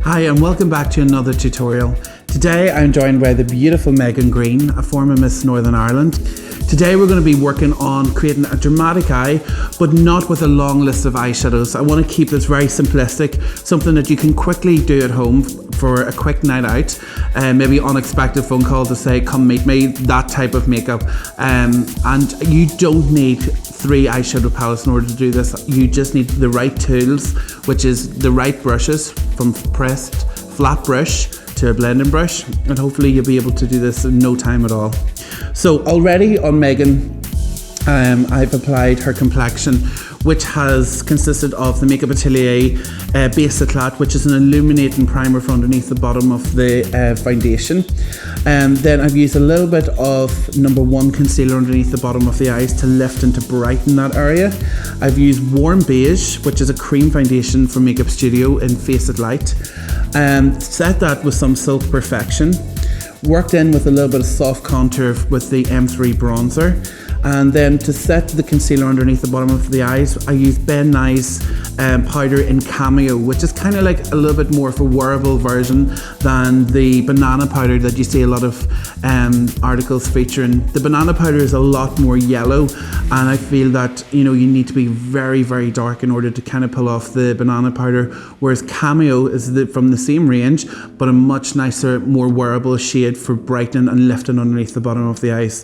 Hi and welcome back to another tutorial. Today I'm joined by the beautiful Megan Green, a former Miss Northern Ireland. Today we're going to be working on creating a dramatic eye, but not with a long list of eyeshadows. I want to keep this very simplistic, something that you can quickly do at home for a quick night out, and maybe unexpected phone call to say, come meet me, that type of makeup. And you don't need 3 eyeshadow palettes in order to do this. You just need the right tools, which is the right brushes, from pressed flat brush to a blending brush, and hopefully you'll be able to do this in no time at all. So already on Megan, I've applied her complexion, which has consisted of the Makeup Atelier Beige Eclat, which is an illuminating primer for underneath the bottom of the foundation. Then I've used a little bit of #1 concealer underneath the bottom of the eyes to lift and to brighten that area. I've used Warm Beige, which is a cream foundation from Makeup Studio in Face It Light. Set that with some Silk Perfection. Worked in with a little bit of soft contour with the M3 bronzer. And then to set the concealer underneath the bottom of the eyes, I used Ben Nye's powder in Cameo, which is kind of like a little bit more of a wearable version than the banana powder that you see a lot of articles featuring. The banana powder is a lot more yellow, and I feel that you need to be very, very dark in order to kind of pull off the banana powder, whereas Cameo is from the same range, but a much nicer, more wearable shade for brightening and lifting underneath the bottom of the eyes.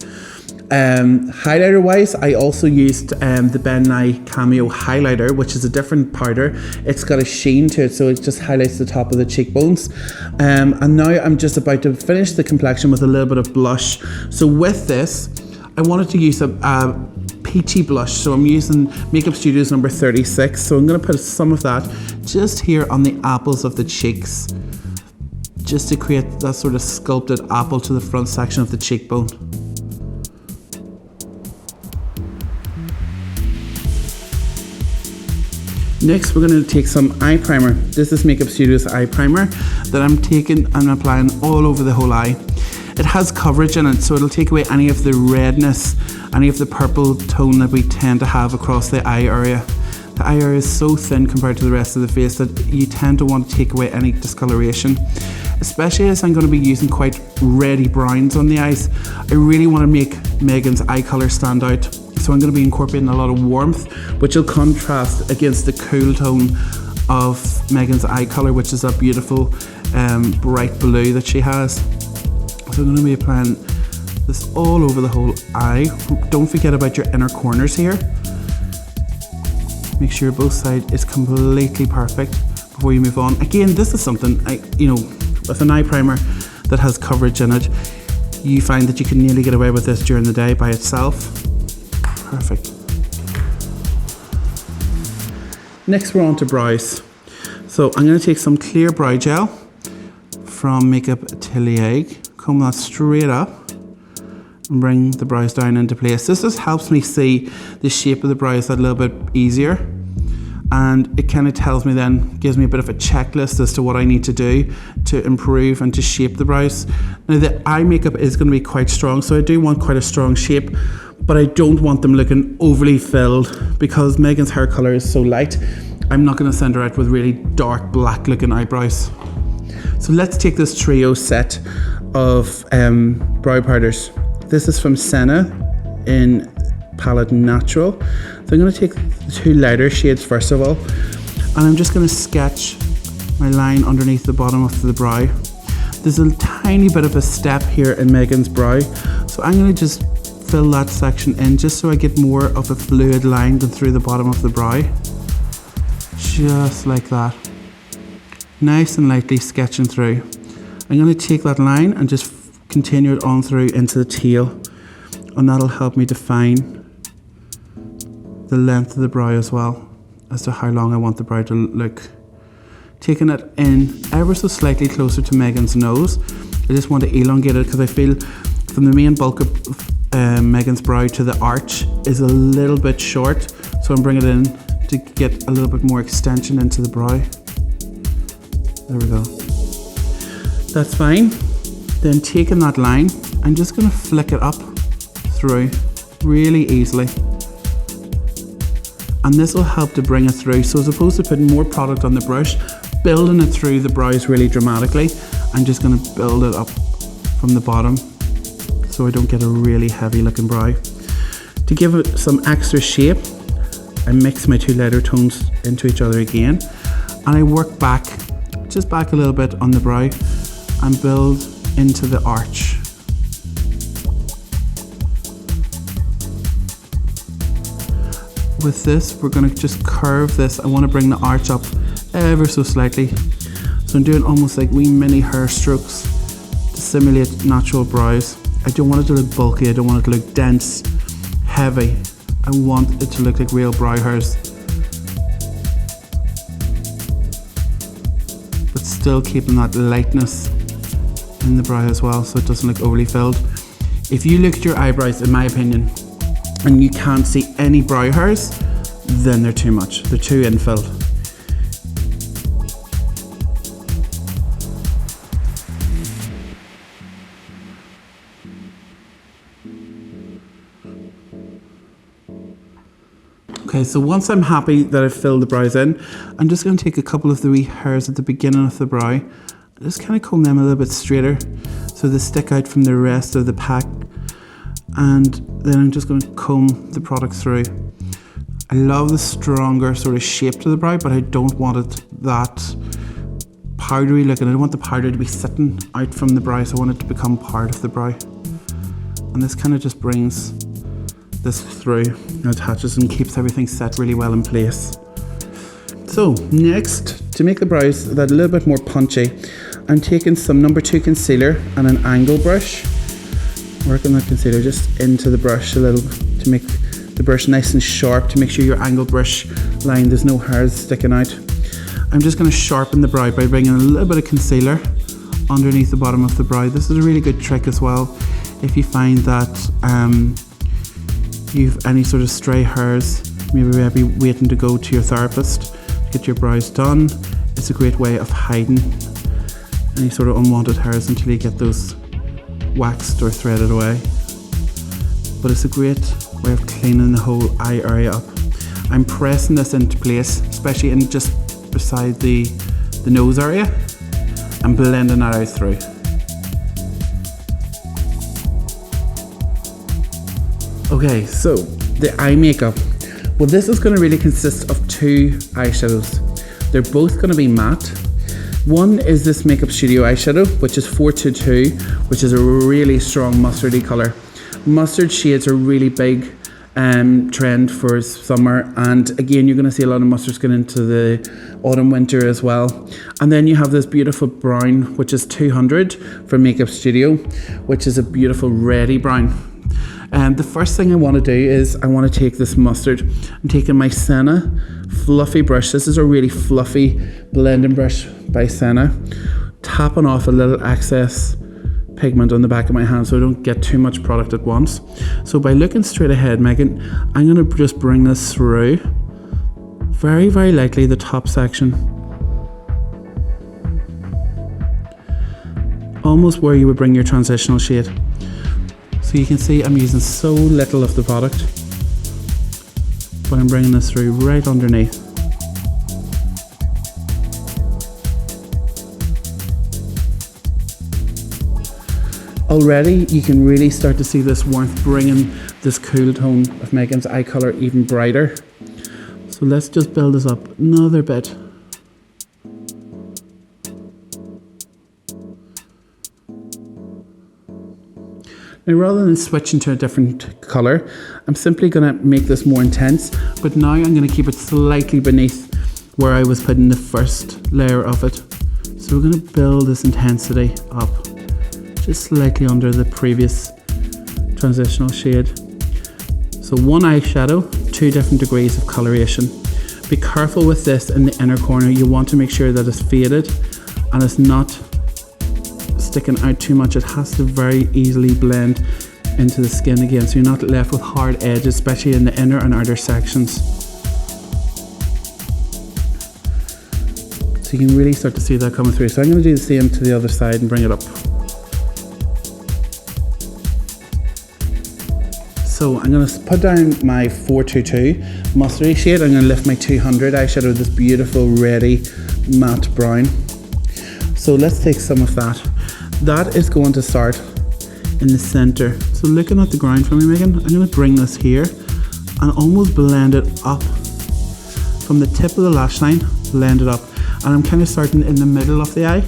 Highlighter wise, I also used the Ben Nye Cameo highlighter, which is a different powder. It's got a sheen to it, so it just highlights the top of the cheekbones. And now I'm just about to finish the complexion with a little bit of blush. So with this, I wanted to use a peachy blush, so I'm using Makeup Studio's number 36. So I'm going to put some of that just here on the apples of the cheeks, just to create that sort of sculpted apple to the front section of the cheekbone. Next, we're going to take some eye primer. This is Makeup Studio's eye primer that I'm taking and applying all over the whole eye. It has coverage in it, so it'll take away any of the redness, any of the purple tone that we tend to have across the eye area. The eye area is so thin compared to the rest of the face that you tend to want to take away any discoloration. Especially as I'm going to be using quite reddy browns on the eyes. I really want to make Megan's eye colour stand out. So I'm going to be incorporating a lot of warmth, which will contrast against the cool tone of Megan's eye colour, which is that beautiful bright blue that she has. So I'm going to be applying this all over the whole eye. Don't forget about your inner corners here. Make sure both sides is completely perfect before you move on. Again, this is something, with an eye primer that has coverage in it, you find that you can nearly get away with this during the day by itself. Perfect. Next we're on to brows. So I'm going to take some clear brow gel from Makeup Atelier, comb that straight up and bring the brows down into place. This just helps me see the shape of the brows a little bit easier, and it kind of tells me then, gives me a bit of a checklist as to what I need to do to improve and to shape the brows. Now the eye makeup is going to be quite strong, so I do want quite a strong shape, but I don't want them looking overly filled because Megan's hair colour is so light. I'm not going to send her out with really dark black looking eyebrows. So let's take this trio set of brow powders. This is from Senna in palette Natural. So I'm going to take the 2 lighter shades first of all, and I'm just going to sketch my line underneath the bottom of the brow. There's a tiny bit of a step here in Megan's brow, so I'm going to just fill that section in just so I get more of a fluid line going through the bottom of the brow. Just like that. Nice and lightly sketching through. I'm going to take that line and just continue it on through into the tail, and that'll help me define the length of the brow as well, as to how long I want the brow to look. Taking it in ever so slightly closer to Megan's nose. I just want to elongate it because I feel from the main bulk of Megan's brow to the arch is a little bit short, so I'm bringing it in to get a little bit more extension into the brow. There we go. That's fine. Then taking that line, I'm just going to flick it up through really easily. and this will help to bring it through. So as opposed to putting more product on the brush, building it through the brows really dramatically. I'm just going to build it up from the bottom so I don't get a really heavy looking brow. To give it some extra shape, I mix my two lighter tones into each other again, and I work back, just back a little bit on the brow and build into the arch. With this, we're going to just curve this. I want to bring the arch up ever so slightly. So I'm doing almost like wee mini hair strokes to simulate natural brows. I don't want it to look bulky, I don't want it to look dense, heavy. I want it to look like real brow hairs, but still keeping that lightness in the brow as well, so it doesn't look overly filled. If you look at your eyebrows, in my opinion, and you can't see any brow hairs, then they're too much, they're too infilled. Okay, so once I'm happy that I've filled the brows in, I'm just going to take a couple of the wee hairs at the beginning of the brow and just kind of comb them a little bit straighter so they stick out from the rest of the pack, and then I'm just going to comb the product through. I love the stronger sort of shape to the brow, but I don't want it that powdery looking. I don't want the powder to be sitting out from the brow, so I want it to become part of the brow. And this kind of just brings this through and attaches and keeps everything set really well in place. So next, to make the brows that a little bit more punchy, I'm taking some number 2 concealer and an angle brush, working that concealer just into the brush a little to make the brush nice and sharp, to make sure your angle brush line, there's no hairs sticking out. I'm just going to sharpen the brow by bringing a little bit of concealer underneath the bottom of the brow. This is a really good trick as well if you find that you've any sort of stray hairs, maybe waiting to go to your therapist to get your brows done. It's a great way of hiding any sort of unwanted hairs until you get those waxed or threaded away. But it's a great way of cleaning the whole eye area up. I'm pressing this into place, especially in just beside the nose area, and blending that out through. Okay, so the eye makeup. Well, this is going to really consist of 2 eyeshadows. They're both going to be matte. One is this Makeup Studio eyeshadow, which is 422, which is a really strong mustardy colour. Mustard shades are really big trend for summer, and again you're going to see a lot of mustard skin into the autumn winter as well. And then you have this beautiful brown, which is 200 from Makeup Studio, which is a beautiful reddy brown. And the first thing I want to do is I want to take this mustard. I'm taking my Senna fluffy brush. This is a really fluffy blending brush by Senna. Tapping off a little excess pigment on the back of my hand so I don't get too much product at once. So by looking straight ahead, Megan, I'm going to just bring this through very, very lightly, the top section. Almost where you would bring your transitional shade. So you can see I'm using so little of the product, but I'm bringing this through right underneath. Already you can really start to see this warmth bringing this cool tone of Megan's eye colour even brighter. So let's just build this up another bit. Now, rather than switching to a different colour, I'm simply going to make this more intense, but now I'm going to keep it slightly beneath where I was putting the first layer of it. So we're going to build this intensity up, just slightly under the previous transitional shade. So 1 eyeshadow, 2 different degrees of coloration. Be careful with this in the inner corner. You want to make sure that it's faded and it's not sticking out too much. It has to very easily blend into the skin again, so you're not left with hard edges, especially in the inner and outer sections. So you can really start to see that coming through. So I'm going to do the same to the other side and bring it up. So I'm going to put down my 422 mustardy shade. I'm going to lift my 200 eyeshadow, this beautiful reddy matte brown. So let's take some of that. That is going to start in the center. So looking at the ground for me, Megan, I'm going to bring this here and almost blend it up from the tip of the lash line, blend it up. And I'm kind of starting in the middle of the eye.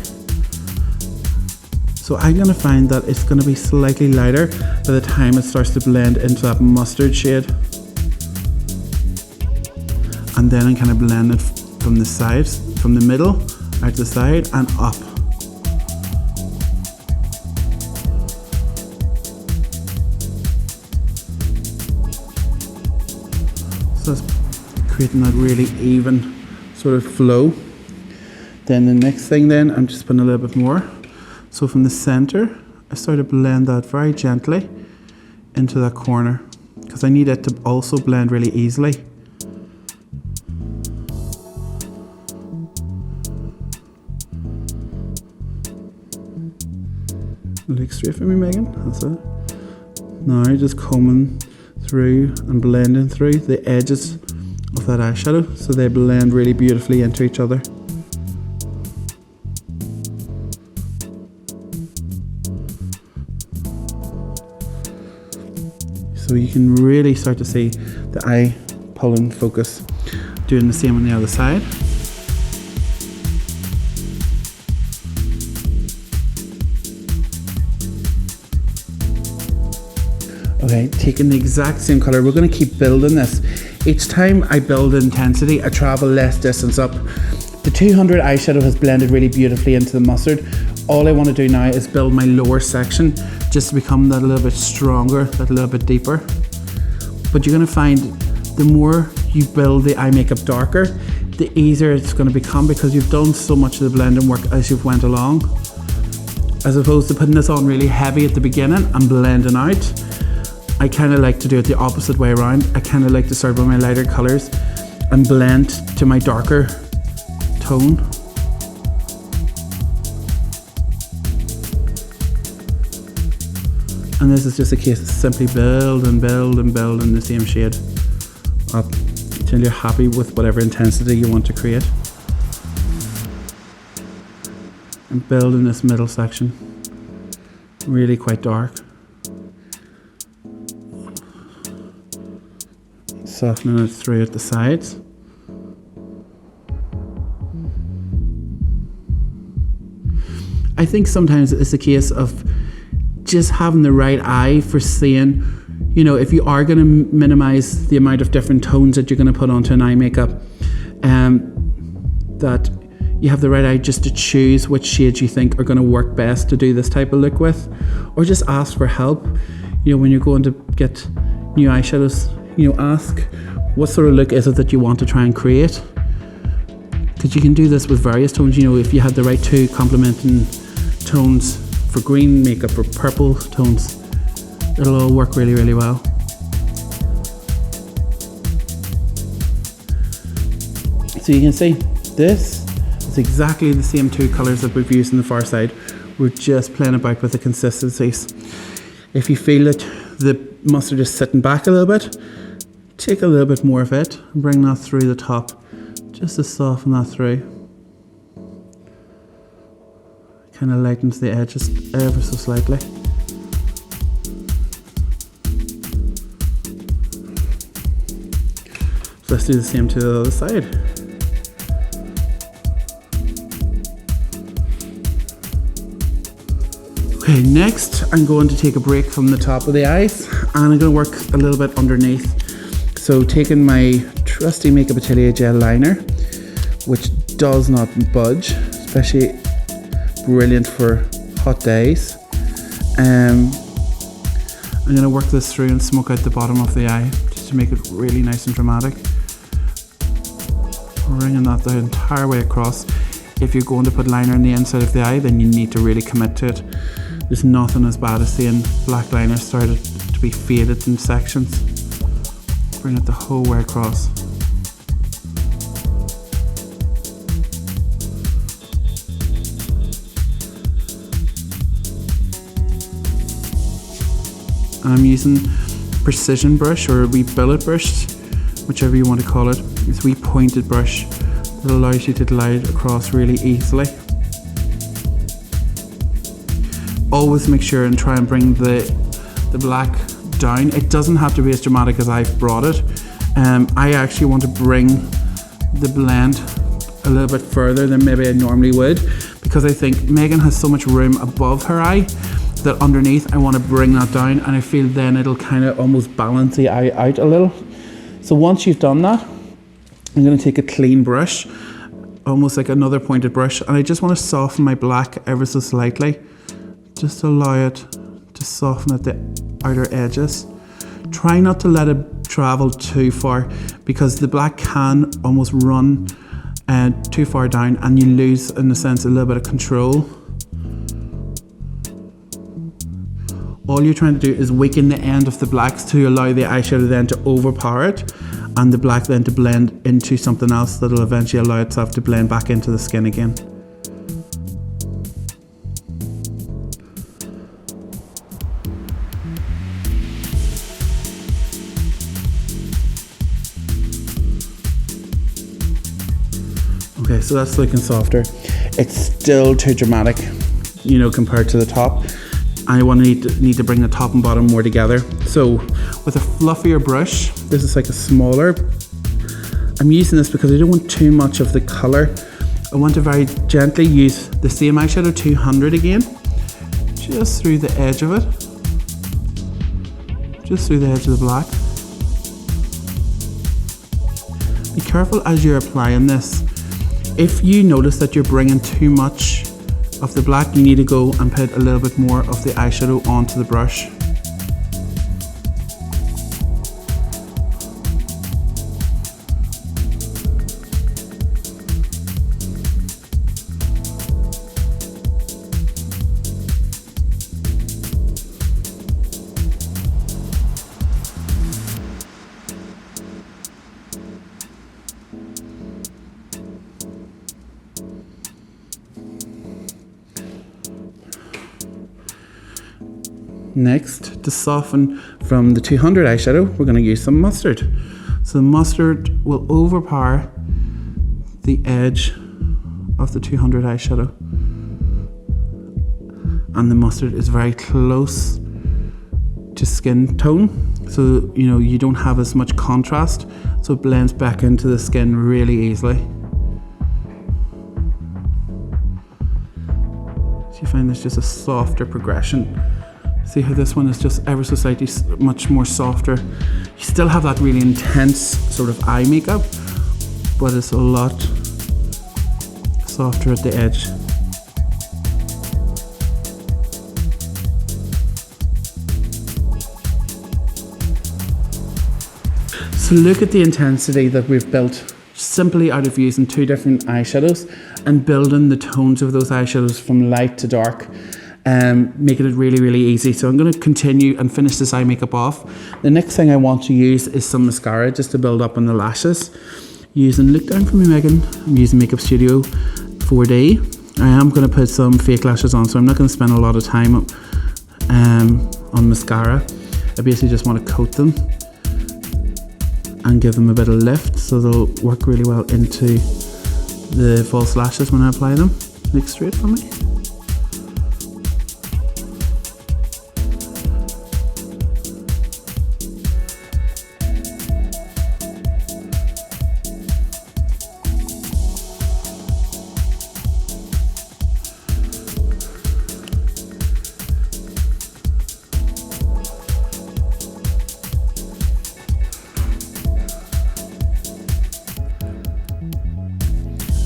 So I'm going to find that it's going to be slightly lighter by the time it starts to blend into that mustard shade. And then I kind of blend it from the sides, from the middle, out the side and up. So it's creating that really even sort of flow. Then the next thing then, I'm just putting a little bit more. So from the center, I start to blend that very gently into that corner because I need it to also blend really easily. Look straight for me, Megan. That's it. Now just combing through and blending through the edges of that eyeshadow so they blend really beautifully into each other. So you can really start to see the eye pull and focus. Doing the same on the other side. Okay, taking the exact same color, we're going to keep building this. Each time I build intensity, I travel less distance up. The 200 eyeshadow has blended really beautifully into the mustard. All I want to do now is build my lower section just to become that a little bit stronger, that a little bit deeper. But you're going to find the more you build the eye makeup darker, the easier it's going to become because you've done so much of the blending work as you've went along. As opposed to putting this on really heavy at the beginning and blending out. I kind of like to do it the opposite way around. I kind of like to start with my lighter colors and blend to my darker tone. And this is just a case of simply build and build and build in the same shade up until you're happy with whatever intensity you want to create. And build in this middle section, really quite dark. Softening it through at the sides. I think sometimes it's a case of just having the right eye for seeing, you know, if you are going to minimize the amount of different tones that you're going to put onto an eye makeup, that you have the right eye just to choose which shades you think are going to work best to do this type of look with, or just ask for help. You know, when you're going to get new eyeshadows, you know, ask what sort of look is it that you want to try and create, because you can do this with various tones. You know, if you had the right two complementing tones for green makeup or purple tones, it'll all work really, really well. So you can see this is exactly the same two colors that we've used on the far side. We're just playing about with the consistencies. If you feel that the mustard is sitting back a little bit, take a little bit more of it and bring that through the top just to soften that through. Kind of lightens the edges ever so slightly. So let's do the same to the other side. Okay, next I'm going to take a break from the top of the eyes and I'm going to work a little bit underneath. So taking my trusty Makeup Atelier gel liner, which does not budge, especially brilliant for hot days. I'm going to work this through and smoke out the bottom of the eye just to make it really nice and dramatic. Bringing that the entire way across. If you're going to put liner on the inside of the eye, then you need to really commit to it. There's nothing as bad as seeing black liner started to be faded in sections. Bring it the whole way across. I'm using precision brush or a wee billet brush, whichever you want to call it. It's a wee pointed brush It allows you to glide across really easily. Always make sure and try and bring the black down. It doesn't have to be as dramatic as I've brought it. I actually want to bring the blend a little bit further than maybe I normally would, because I think Megan has so much room above her eye that underneath I want to bring that down, and I feel then it'll kind of almost balance the eye out a little. So once you've done that, I'm going to take a clean brush, almost like another pointed brush, and I just want to soften my black ever so slightly. Just allow it to soften at the outer edges. Try not to let it travel too far, because the black can almost run too far down and you lose, in a sense, a little bit of control. All you're trying to do is weaken the end of the blacks to allow the eyeshadow then to overpower it, and the black then to blend into something else that will eventually allow itself to blend back into the skin again. Okay, so that's looking softer. It's still too dramatic, you know, compared to the top. I need to bring the top and bottom more together. So with a fluffier brush, this is like a smaller. I'm using this because I don't want too much of the color. I want to very gently use the same eyeshadow 200 again, just through the edge of it, just through the edge of the black. Be careful as you're applying this. If you notice that you're bringing too much of the black, you need to go and put a little bit more of the eyeshadow onto the brush. Next, to soften from the 200 eyeshadow, we're going to use some mustard. So the mustard will overpower the edge of the 200 eyeshadow. And the mustard is very close to skin tone, so you know you don't have as much contrast, so it blends back into the skin really easily. So you find there's just a softer progression. See how this one is just ever so slightly much more softer. You still have that really intense sort of eye makeup, but it's a lot softer at the edge. So look at the intensity that we've built simply out of using two different eyeshadows and building the tones of those eyeshadows from light to dark. Making it really, really easy. So I'm going to continue and finish this eye makeup off. The next thing I want to use is some mascara just to build up on the lashes. Using Look Down for Me Megan, I'm using Makeup Studio 4D. I am going to put some fake lashes on, so I'm not going to spend a lot of time on mascara. I basically just want to coat them and give them a bit of lift, so they'll work really well into the false lashes when I apply them. Look straight for me.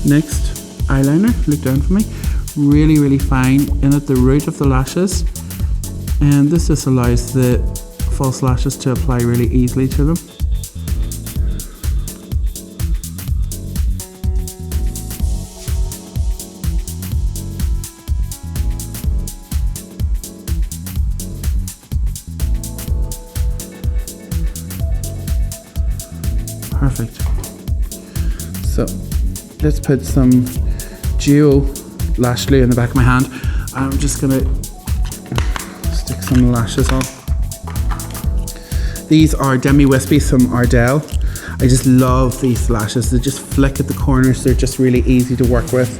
Next, eyeliner, look down for me. Really, really fine in at the root of the lashes. And this just allows the false lashes to apply really easily to them. Perfect. So let's put some duo lash glue in the back of my hand. I'm just gonna stick some lashes on. These are Demi Wispie, some Ardel. I just love these lashes. They just flick at the corners. They're just really easy to work with.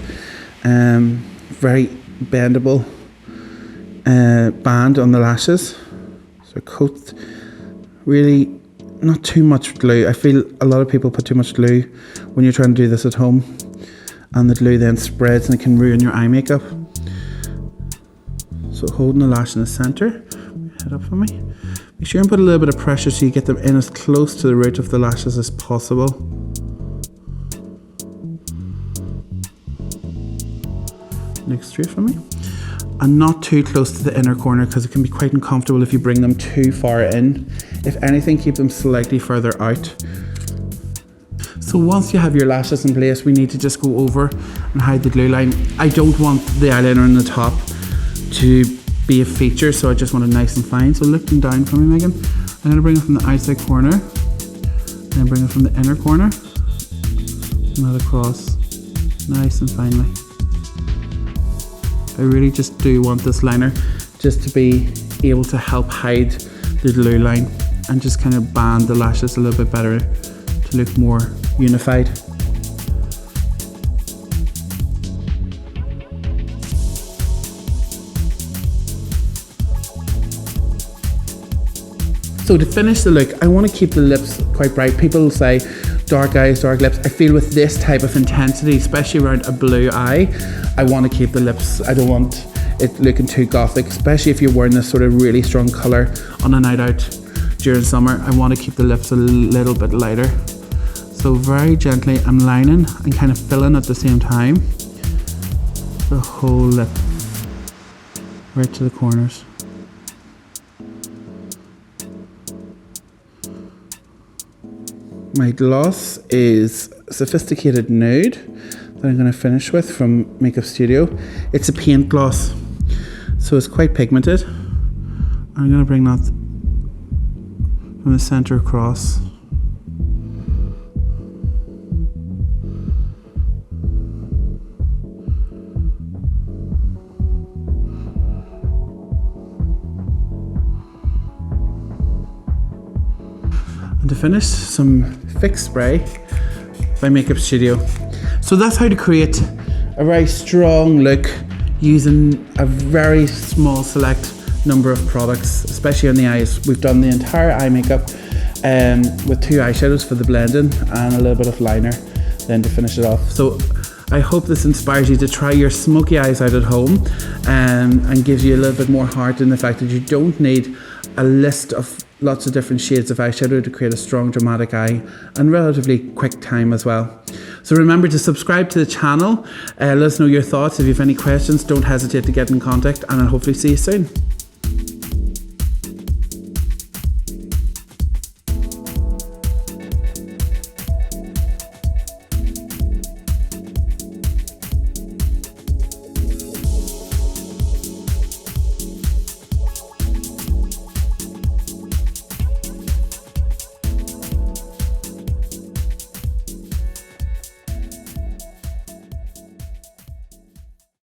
Very bendable band on the lashes. So coat, really not too much glue. I feel a lot of people put too much glue when you're trying to do this at home, and the glue then spreads and it can ruin your eye makeup. So holding the lash in the center, head up for me. Make sure and put a little bit of pressure so you get them in as close to the root of the lashes as possible. Next straight for me. And not too close to the inner corner, because it can be quite uncomfortable if you bring them too far in. If anything, keep them slightly further out. So once you have your lashes in place, we need to just go over and hide the glue line. I don't want the eyeliner on the top to be a feature, so I just want it nice and fine. So lifting down for me, Megan. I'm going to bring it from the outside corner, then bring it from the inner corner, and that across, nice and finely. I really just do want this liner just to be able to help hide the glue line and just kind of band the lashes a little bit better to look more unified. So to finish the look, I want to keep the lips quite bright. People say dark eyes, dark lips. I feel with this type of intensity, especially around a blue eye, I want to keep the lips, I don't want it looking too gothic, especially if you're wearing this sort of really strong color on a night out during summer. I want to keep the lips a little bit lighter. So very gently, I'm lining and kind of filling at the same time the whole lip, right to the corners. My gloss is Sophisticated Nude that I'm going to finish with from Makeup Studio. It's a paint gloss, so it's quite pigmented. I'm going to bring that from the center across. And to finish, some Fix Spray by Makeup Studio. So that's how to create a very strong look using a very small select number of products, especially on the eyes. We've done the entire eye makeup with 2 eyeshadows for the blending and a little bit of liner then to finish it off. So I hope this inspires you to try your smoky eyes out at home and gives you a little bit more heart in the fact that you don't need a list of lots of different shades of eyeshadow to create a strong dramatic eye and relatively quick time as well. So remember to subscribe to the channel, let us know your thoughts. If you have any questions, don't hesitate to get in contact, and I'll hopefully see you soon.